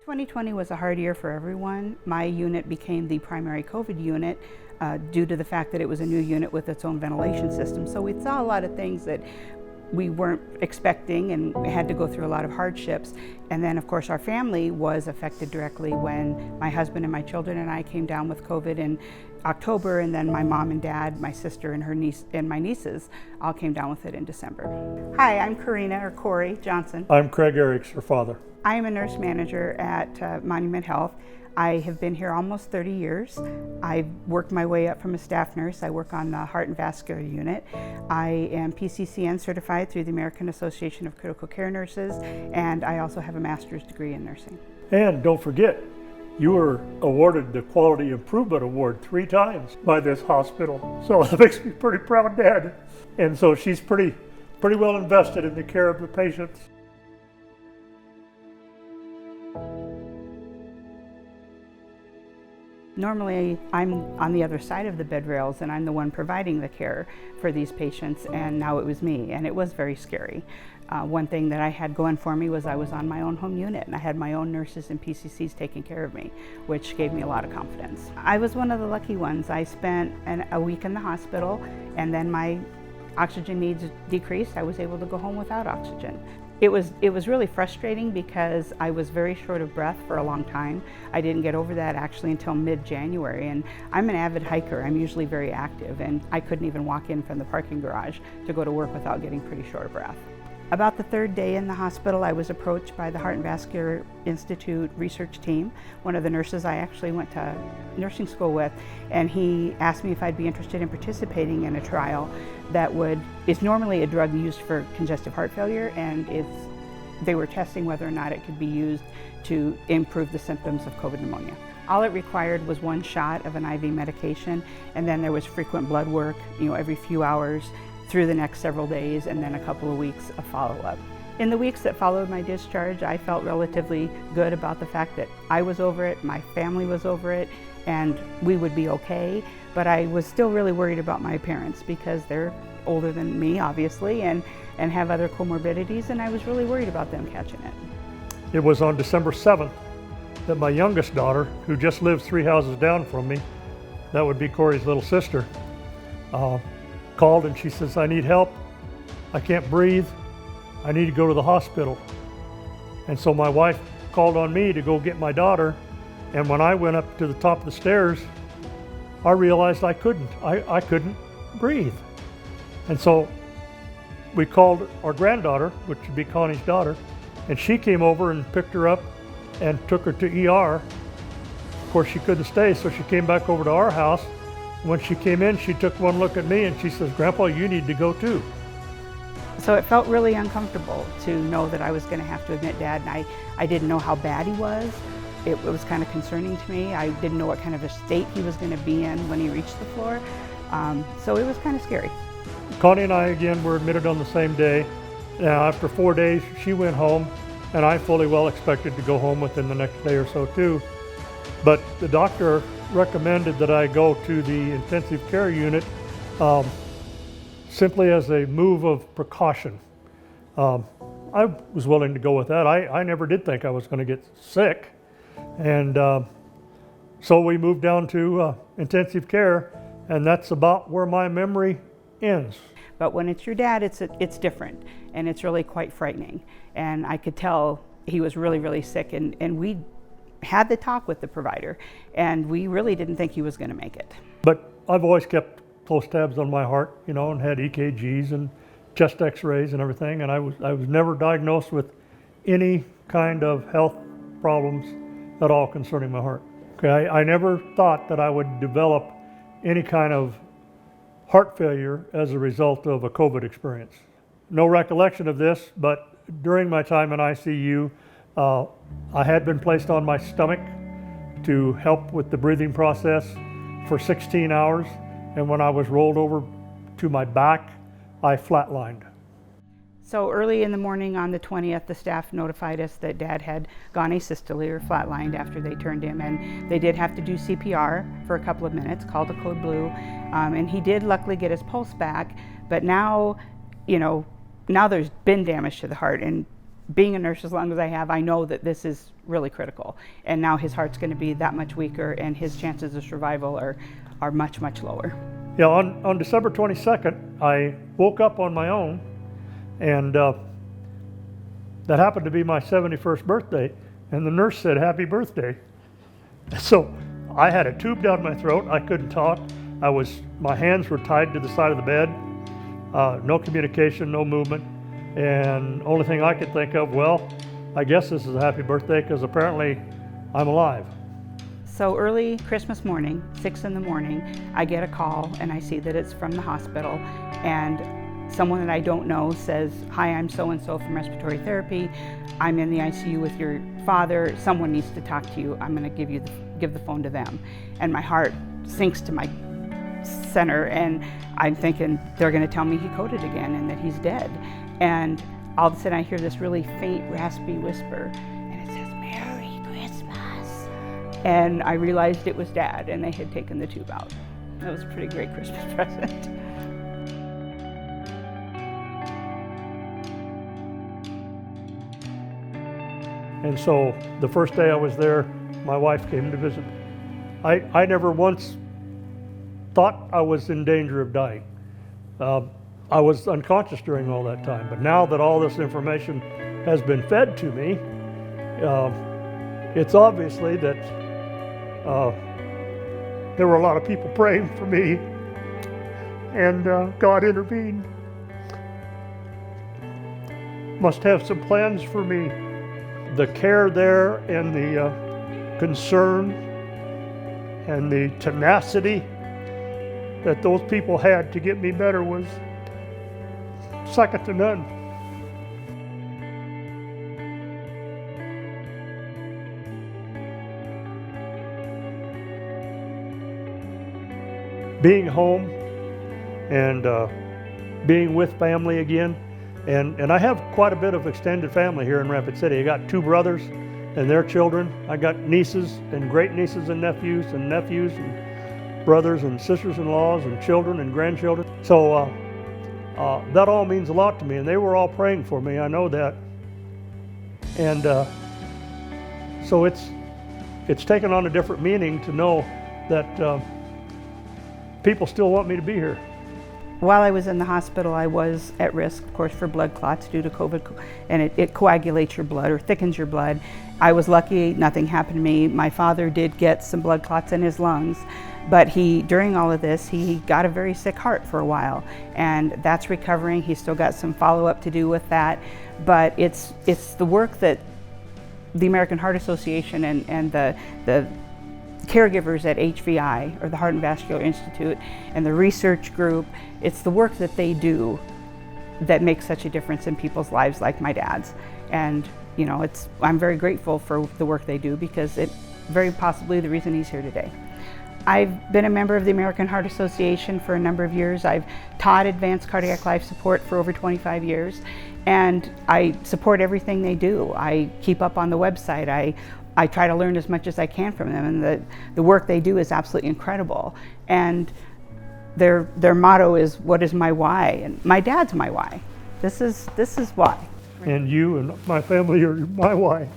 2020 was a hard year for everyone. My unit became the primary COVID unit due to the fact that it was a new unit with its own ventilation system. So we saw a lot of things that we weren't expecting, and we had to go through a lot of hardships. And then of course our family was affected directly when my husband and my children and I came down with COVID in October, and then my mom and dad, my sister and her niece and my nieces all came down with it in December. Hi, I'm Corrina, or Corey Johnson. I'm Craig Eriks, her father. I am a nurse manager at Monument Health. I have been here almost 30 years. I've worked my way up from a staff nurse. I work on the heart and vascular unit. I am PCCN certified through the American Association of Critical Care Nurses, and I also have a master's degree in nursing. And don't forget, you were awarded the Quality Improvement Award 3 times by this hospital. So that makes me pretty proud, Dad. And so she's pretty well invested in the care of the patients. Normally, I'm on the other side of the bed rails and I'm the one providing the care for these patients, and now it was me, and it was very scary. One thing that I had going for me was I was on my own home unit and I had my own nurses and PCCs taking care of me, which gave me a lot of confidence. I was one of the lucky ones. I spent a week in the hospital, and then my oxygen needs decreased. I was able to go home without oxygen. It was really frustrating because I was very short of breath for a long time. I didn't get over that actually until mid-January, and I'm an avid hiker. I'm usually very active, and I couldn't even walk in from the parking garage to go to work without getting pretty short of breath. About the 3rd day in the hospital, I was approached by the Heart and Vascular Institute research team, one of the nurses I actually went to nursing school with, and he asked me if I'd be interested in participating in a trial that is normally a drug used for congestive heart failure, and they were testing whether or not it could be used to improve the symptoms of COVID pneumonia. All it required was 1 shot of an IV medication, and then there was frequent blood work, every few hours through the next several days, and then a couple of weeks of follow-up. In the weeks that followed my discharge, I felt relatively good about the fact that I was over it, my family was over it, and we would be okay. But I was still really worried about my parents because they're older than me, obviously, and have other comorbidities, and I was really worried about them catching it. It was on December 7th that my youngest daughter, who just lives 3 houses down from me, that would be Corey's little sister, called and she says, "I need help. I can't breathe. I need to go to the hospital." And so my wife called on me to go get my daughter, and when I went up to the top of the stairs, I realized I couldn't breathe. And so we called our granddaughter, which would be Connie's daughter, and she came over and picked her up and took her to ER. Of course, she couldn't stay, so she came back over to our house. When she came in, she took one look at me and she says, "Grandpa, you need to go too." So it felt really uncomfortable to know that I was going to have to admit Dad, and I didn't know how bad he was. It was kind of concerning to me. I didn't know what kind of a state he was going to be in when he reached the floor. So it was kind of scary. Connie and I again were admitted on the same day. Now after 4 days, she went home, and I fully well expected to go home within the next day or so too. But the doctor recommended that I go to the intensive care unit simply as a move of precaution. I was willing to go with that. I never did think I was going to get sick. And so we moved down to intensive care, and that's about where my memory ends. But when it's your dad, it's different, and it's really quite frightening. And I could tell he was really, really sick, and we had the talk with the provider, and we really didn't think he was going to make it. But I've always kept close tabs on my heart, and had EKGs and chest x-rays and everything, and I was never diagnosed with any kind of health problems at all concerning my heart. Okay, I never thought that I would develop any kind of heart failure as a result of a COVID experience. No recollection of this, but during my time in ICU, I had been placed on my stomach to help with the breathing process for 16 hours, and when I was rolled over to my back, I flatlined. So early in the morning on the 20th, the staff notified us that Dad had gone asystole, or flatlined, after they turned him, and they did have to do CPR for a couple of minutes, called a code blue, and he did luckily get his pulse back, but now there's been damage to the heart, and being a nurse as long as I have, I know that this is really critical. And now his heart's going to be that much weaker, and his chances of survival are much, much lower. Yeah, on December 22nd, I woke up on my own, and that happened to be my 71st birthday, and the nurse said, "Happy birthday." So I had a tube down my throat. I couldn't talk. My hands were tied to the side of the bed. No communication, no movement. And only thing I could think of, well, I guess this is a happy birthday because apparently I'm alive. So early Christmas morning, 6 in the morning, I get a call and I see that it's from the hospital, and someone that I don't know says, "Hi, I'm so-and-so from respiratory therapy. I'm in the ICU with your father. Someone needs to talk to you. I'm going to give the phone to them." And my heart sinks to my center, and I'm thinking they're going to tell me he coded again and that he's dead. And all of a sudden I hear this really faint, raspy whisper, and it says, "Merry Christmas." And I realized it was Dad, and they had taken the tube out. That was a pretty great Christmas present. And so the first day I was there, my wife came to visit. I never once thought I was in danger of dying. I was unconscious during all that time, but now that all this information has been fed to me, it's obviously that there were a lot of people praying for me, and God intervened. Must have some plans for me. The care there and the concern and the tenacity that those people had to get me better was second to none. Being home and being with family again, and I have quite a bit of extended family here in Rapid City. I got 2 brothers and their children. I got nieces and great nieces and nephews and brothers and sisters-in-laws and children and grandchildren. So that all means a lot to me, and they were all praying for me. I know that, and so it's taken on a different meaning to know that people still want me to be here. While I was in the hospital, I was at risk, of course, for blood clots due to COVID, and it coagulates your blood or thickens your blood. I was lucky, nothing happened to me. My father did get some blood clots in his lungs, but during all of this, he got a very sick heart for a while, and that's recovering. He's still got some follow-up to do with that, but it's the work that the American Heart Association and the caregivers at HVI, or the Heart and Vascular Institute, and the research group, it's the work that they do that makes such a difference in people's lives, like my dad's. And you know, I'm very grateful for the work they do, because it's very possibly the reason he's here today. I've been a member of the American Heart Association for a number of years. I've taught advanced cardiac life support for over 25 years, and I support everything they do. I keep up on the website. I try to learn as much as I can from them, and the work they do is absolutely incredible. And their motto is, "What is my why?" And my dad's my why. This is why. And you and my family are my why.